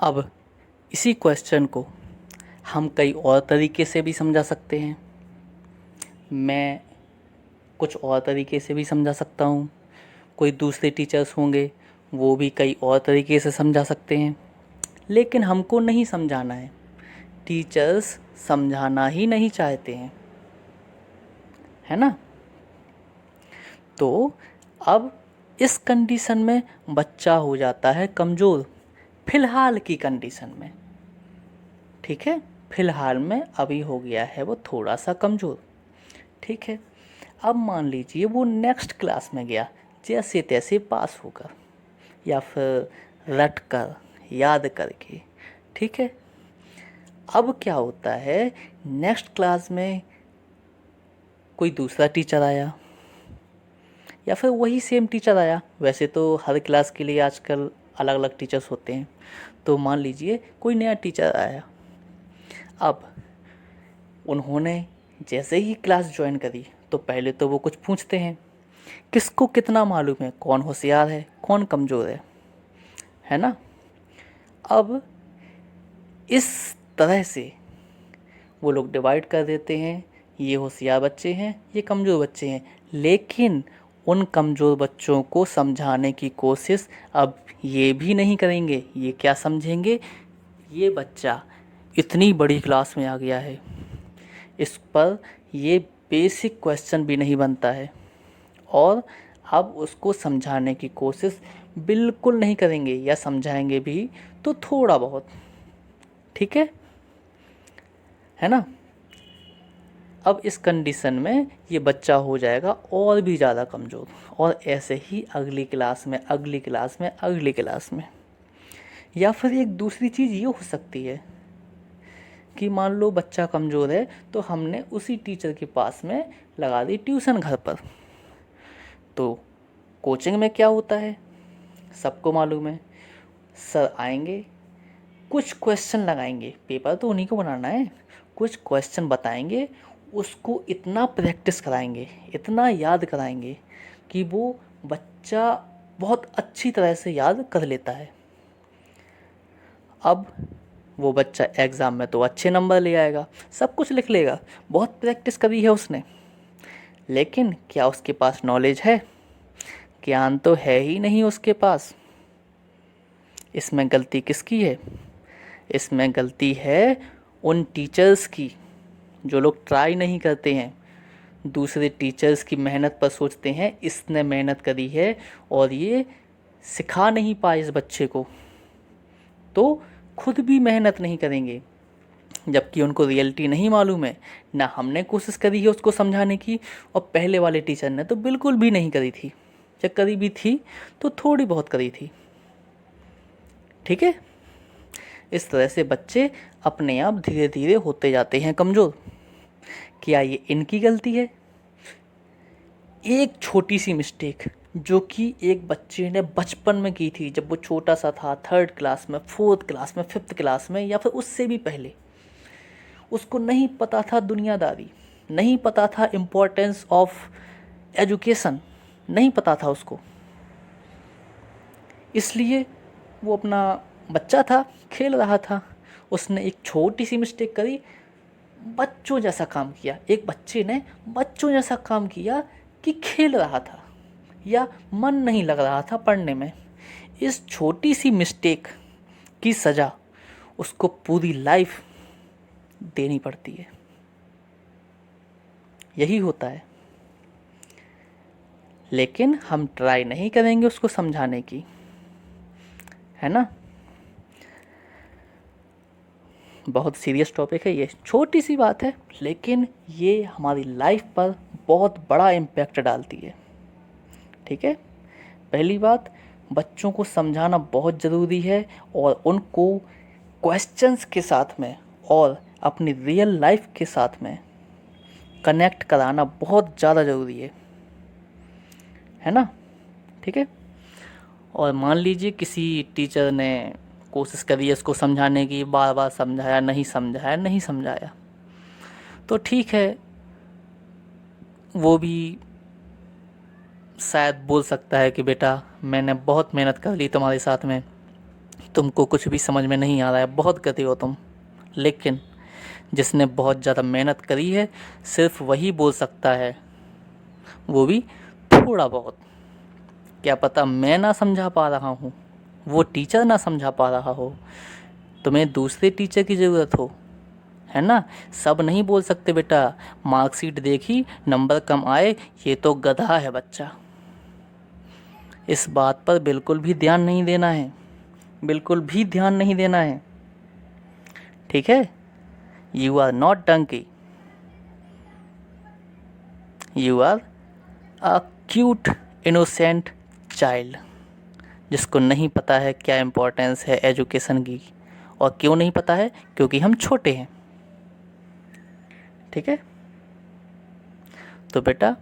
अब इसी क्वेश्चन को हम कई और तरीके से भी समझा सकते हैं। मैं कुछ और तरीके से भी समझा सकता हूँ, कोई दूसरे टीचर्स होंगे वो भी कई और तरीके से समझा सकते हैं, लेकिन हमको नहीं समझाना है। टीचर्स समझाना ही नहीं चाहते हैं, है ना। तो अब इस कंडीशन में बच्चा हो जाता है कमज़ोर, फिलहाल की कंडीशन में। ठीक है, फिलहाल में अभी हो गया है वो थोड़ा सा कमज़ोर। ठीक है, अब मान लीजिए वो नेक्स्ट क्लास में गया, जैसे तैसे पास होकर या फिर रट कर याद करके। ठीक है, अब क्या होता है, नेक्स्ट क्लास में कोई दूसरा टीचर आया या फिर वही सेम टीचर आया। वैसे तो हर क्लास के लिए आजकल अलग अलग टीचर्स होते हैं। तो मान लीजिए कोई नया टीचर आया। अब उन्होंने जैसे ही क्लास ज्वाइन करी तो पहले तो वो कुछ पूछते हैं, किसको कितना मालूम है, कौन होशियार है कौन कमज़ोर है ना। अब इस तरह से वो लोग डिवाइड कर देते हैं, ये होशियार बच्चे हैं ये कमज़ोर बच्चे हैं। लेकिन उन कमज़ोर बच्चों को समझाने की कोशिश अब ये भी नहीं करेंगे। ये क्या समझेंगे, ये बच्चा इतनी बड़ी क्लास में आ गया है, इस पर ये बेसिक क्वेश्चन भी नहीं बनता है, और अब उसको समझाने की कोशिश बिल्कुल नहीं करेंगे, या समझाएंगे भी तो थोड़ा बहुत। ठीक है ना। अब इस कंडीशन में ये बच्चा हो जाएगा और भी ज़्यादा कमज़ोर, और ऐसे ही अगली क्लास में अगली क्लास में अगली क्लास में। या फिर एक दूसरी चीज़ ये हो सकती है कि मान लो बच्चा कमज़ोर है तो हमने उसी टीचर के पास में लगा दी ट्यूशन घर पर। तो कोचिंग में क्या होता है सबको मालूम है, सर आएंगे कुछ क्वेश्चन लगाएंगे, पेपर तो उन्हीं को बनाना है, कुछ क्वेश्चन बताएंगे, उसको इतना प्रैक्टिस कराएंगे इतना याद कराएंगे कि वो बच्चा बहुत अच्छी तरह से याद कर लेता है। अब वो बच्चा एग्ज़ाम में तो अच्छे नंबर ले आएगा, सब कुछ लिख लेगा, बहुत प्रैक्टिस करी है उसने। लेकिन क्या उसके पास नॉलेज है, ज्ञान तो है ही नहीं उसके पास। इसमें गलती किसकी है, इसमें गलती है उन टीचर्स की जो लोग ट्राई नहीं करते हैं, दूसरे टीचर्स की मेहनत पर सोचते हैं इसने मेहनत करी है और ये सिखा नहीं पाए इस बच्चे को, तो खुद भी मेहनत नहीं करेंगे। जबकि उनको रियलिटी नहीं मालूम है, ना हमने कोशिश करी है उसको समझाने की, और पहले वाले टीचर ने तो बिल्कुल भी नहीं करी थी, जब करी भी थी तो थोड़ी बहुत करी थी। ठीक है, इस तरह से बच्चे अपने आप धीरे धीरे होते जाते हैं कमज़ोर। क्या ये इनकी गलती है? एक छोटी सी मिस्टेक जो कि एक बच्चे ने बचपन में की थी, जब वो छोटा सा था, थर्ड क्लास में, फोर्थ क्लास में, फिफ्थ क्लास में, या फिर उससे भी पहले, उसको नहीं पता था दुनियादारी, नहीं पता था इम्पोर्टेंस ऑफ एजुकेशन, नहीं पता था उसको। इसलिए वो अपना बच्चा था, खेल रहा था, उसने एक छोटी सी मिस्टेक करी, बच्चों जैसा काम किया। एक बच्चे ने बच्चों जैसा काम किया कि खेल रहा था या मन नहीं लग रहा था पढ़ने में। इस छोटी सी मिस्टेक की सज़ा उसको पूरी लाइफ देनी पड़ती है। यही होता है, लेकिन हम ट्राई नहीं करेंगे उसको समझाने की, है ना। बहुत सीरियस टॉपिक है ये, छोटी सी बात है लेकिन ये हमारी लाइफ पर बहुत बड़ा इम्पैक्ट डालती है। ठीक है, पहली बात, बच्चों को समझाना बहुत ज़रूरी है, और उनको क्वेश्चंस के साथ में और अपनी रियल लाइफ के साथ में कनेक्ट कराना बहुत ज़्यादा ज़रूरी है ना। ठीक है, और मान लीजिए किसी टीचर ने कोशिश करी है इसको समझाने की, बार बार समझाया नहीं समझाया नहीं समझाया, तो ठीक है, वो भी शायद बोल सकता है कि बेटा मैंने बहुत मेहनत कर ली तुम्हारे साथ में, तुमको कुछ भी समझ में नहीं आ रहा है, बहुत गधे हो तुम। लेकिन जिसने बहुत ज़्यादा मेहनत करी है सिर्फ वही बोल सकता है, वो भी थोड़ा बहुत। क्या पता मैं ना समझा पा रहा हूँ, वो टीचर ना समझा पा रहा हो, तुम्हें दूसरे टीचर की ज़रूरत हो, है ना। सब नहीं बोल सकते बेटा, मार्कशीट देखी नंबर कम आए ये तो गधा है बच्चा। इस बात पर बिल्कुल भी ध्यान नहीं देना है, बिल्कुल भी ध्यान नहीं देना है, ठीक है। You are not donkey, you are a cute innocent child, जिसको नहीं पता है क्या इम्पोर्टेंस है एजुकेशन की। और क्यों नहीं पता है? क्योंकि हम छोटे हैं, ठीक है। तो बेटा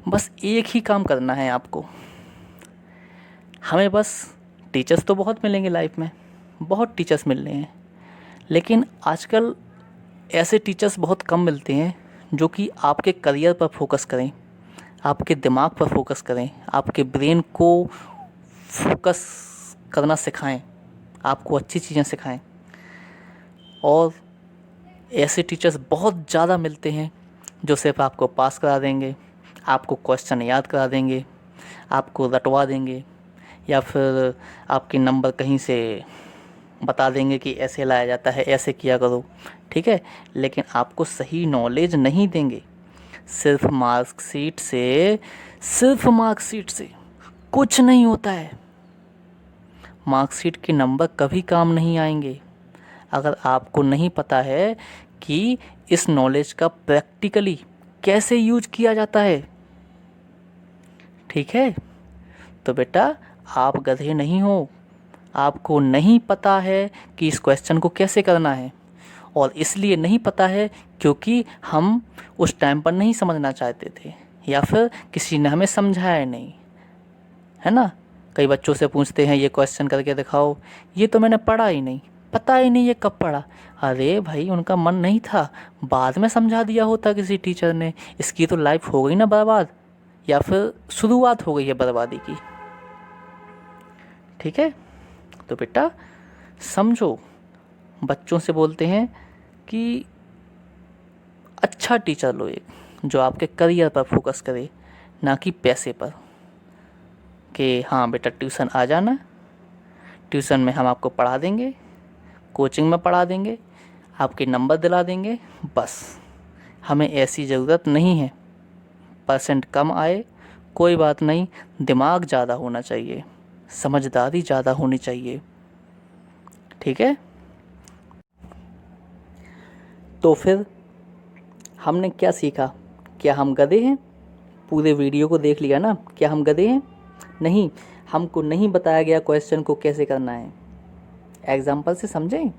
बस एक ही काम करना है आपको, हमें बस, टीचर्स तो बहुत मिलेंगे लाइफ में, बहुत टीचर्स मिल रहे हैं, लेकिन आजकल ऐसे टीचर्स बहुत कम मिलते हैं जो कि आपके करियर पर फोकस करें, आपके दिमाग पर फोकस करें, आपके ब्रेन को फोकस करना सिखाएं, आपको अच्छी चीज़ें सिखाएं। और ऐसे टीचर्स बहुत ज़्यादा मिलते हैं जो सिर्फ आपको पास करा देंगे, आपको क्वेश्चन याद करा देंगे, आपको रटवा देंगे, या फिर आपके नंबर कहीं से बता देंगे कि ऐसे लाया जाता है, ऐसे किया करो, ठीक है। लेकिन आपको सही नॉलेज नहीं देंगे। सिर्फ मार्कशीट से कुछ नहीं होता है। मार्कशीट के नंबर कभी काम नहीं आएंगे अगर आपको नहीं पता है कि इस नॉलेज का प्रैक्टिकली कैसे यूज किया जाता है, ठीक है। तो बेटा आप गधे नहीं हो, आपको नहीं पता है कि इस क्वेश्चन को कैसे करना है, और इसलिए नहीं पता है क्योंकि हम उस टाइम पर नहीं समझना चाहते थे, या फिर किसी ने हमें समझाया नहीं, है ना। कई बच्चों से पूछते हैं ये क्वेश्चन करके दिखाओ, ये तो मैंने पढ़ा ही नहीं, पता ही नहीं ये कब पढ़ा। अरे भाई उनका मन नहीं था, बाद में समझा दिया होता किसी टीचर ने, इसकी तो लाइफ हो गई ना बर्बाद, या फिर शुरुआत हो गई है बर्बादी की, ठीक है। तो बेटा समझो, बच्चों से बोलते हैं कि अच्छा टीचर लो एक जो आपके करियर पर फोकस करे, ना कि पैसे पर, कि हाँ बेटा ट्यूशन आ जाना, ट्यूशन में हम आपको पढ़ा देंगे, कोचिंग में पढ़ा देंगे, आपके नंबर दिला देंगे, बस। हमें ऐसी ज़रूरत नहीं है। परसेंट कम आए कोई बात नहीं, दिमाग ज़्यादा होना चाहिए, समझदारी ज़्यादा होनी चाहिए, ठीक है। तो फिर हमने क्या सीखा? क्या हम गधे हैं? पूरे वीडियो को देख लिया ना, क्या हम गधे हैं? नहीं, हमको नहीं बताया गया क्वेश्चन को कैसे करना है। एग्जाम्पल से समझें,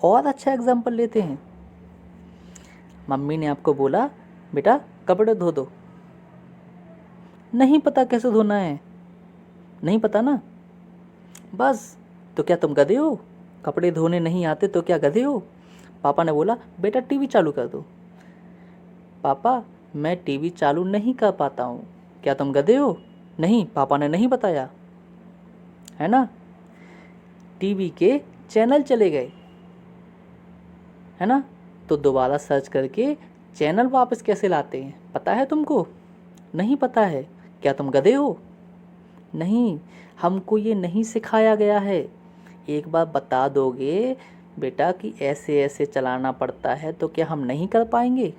और अच्छा एग्जाम्पल लेते हैं। मम्मी ने आपको बोला बेटा कपड़े धो दो, नहीं पता कैसे धोना है, नहीं पता ना, बस। तो क्या तुम गधे हो? कपड़े धोने नहीं आते तो क्या गधे हो? पापा ने बोला बेटा टीवी चालू कर दो, पापा मैं टीवी चालू नहीं कर पाता हूँ, क्या तुम गधे हो? नहीं, पापा ने नहीं बताया, है ना। टीवी के चैनल चले गए, है ना। तो दोबारा सर्च करके चैनल वापस कैसे लाते हैं पता है तुमको? नहीं पता है, क्या तुम गधे हो? नहीं, हमको ये नहीं सिखाया गया है। एक बार बता दोगे बेटा कि ऐसे ऐसे चलाना पड़ता है तो क्या हम नहीं कर पाएंगे?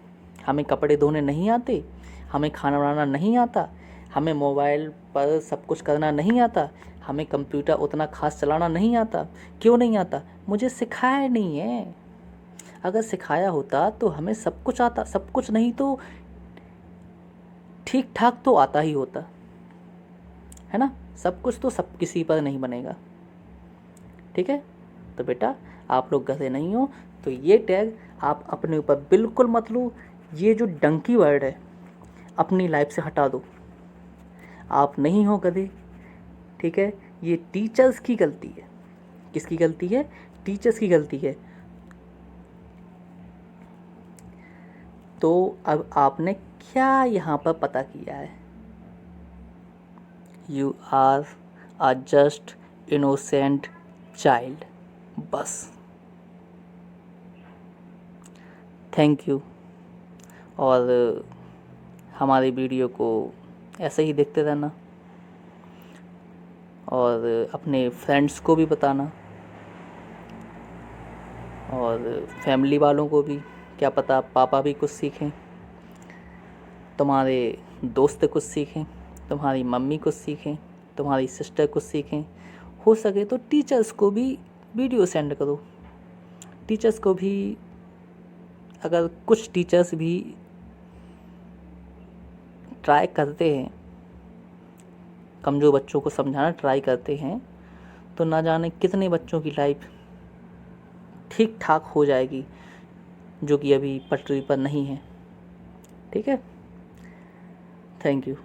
हमें कपड़े धोने नहीं आते, हमें खाना बनाना नहीं आता, हमें मोबाइल पर सब कुछ करना नहीं आता, हमें कंप्यूटर उतना खास चलाना नहीं आता। क्यों नहीं आता? मुझे सिखाया नहीं है। अगर सिखाया होता तो हमें सब कुछ आता, सब कुछ नहीं तो ठीक ठाक तो आता ही होता, है ना। सब कुछ तो सब किसी पर नहीं बनेगा, ठीक है। तो बेटा आप लोग गधे नहीं हो, तो ये टैग आप अपने ऊपर बिल्कुल मत लो। ये जो डंकी वर्ड है अपनी लाइफ से हटा दो। आप नहीं हो गधे, ठीक है। ये टीचर्स की गलती है। किसकी गलती है? टीचर्स की गलती है। तो अब आपने क्या यहाँ पर पता किया है? You are a just innocent child. बस। Thank you. और हमारी वीडियो को ऐसे ही देखते रहना और अपने फ्रेंड्स को भी बताना और फैमिली वालों को भी। क्या पता पापा भी कुछ सीखें, तुम्हारे दोस्त कुछ सीखें, तुम्हारी मम्मी कुछ सीखें, तुम्हारी सिस्टर कुछ सीखें। हो सके तो टीचर्स को भी वीडियो सेंड करो। टीचर्स को भी, अगर कुछ टीचर्स भी ट्राई करते हैं, कमज़ोर बच्चों को समझाना ट्राई करते हैं, तो ना जाने कितने बच्चों की लाइफ ठीक ठाक हो जाएगी जो कि अभी पटरी पर नहीं है। ठीक है, थैंक यू।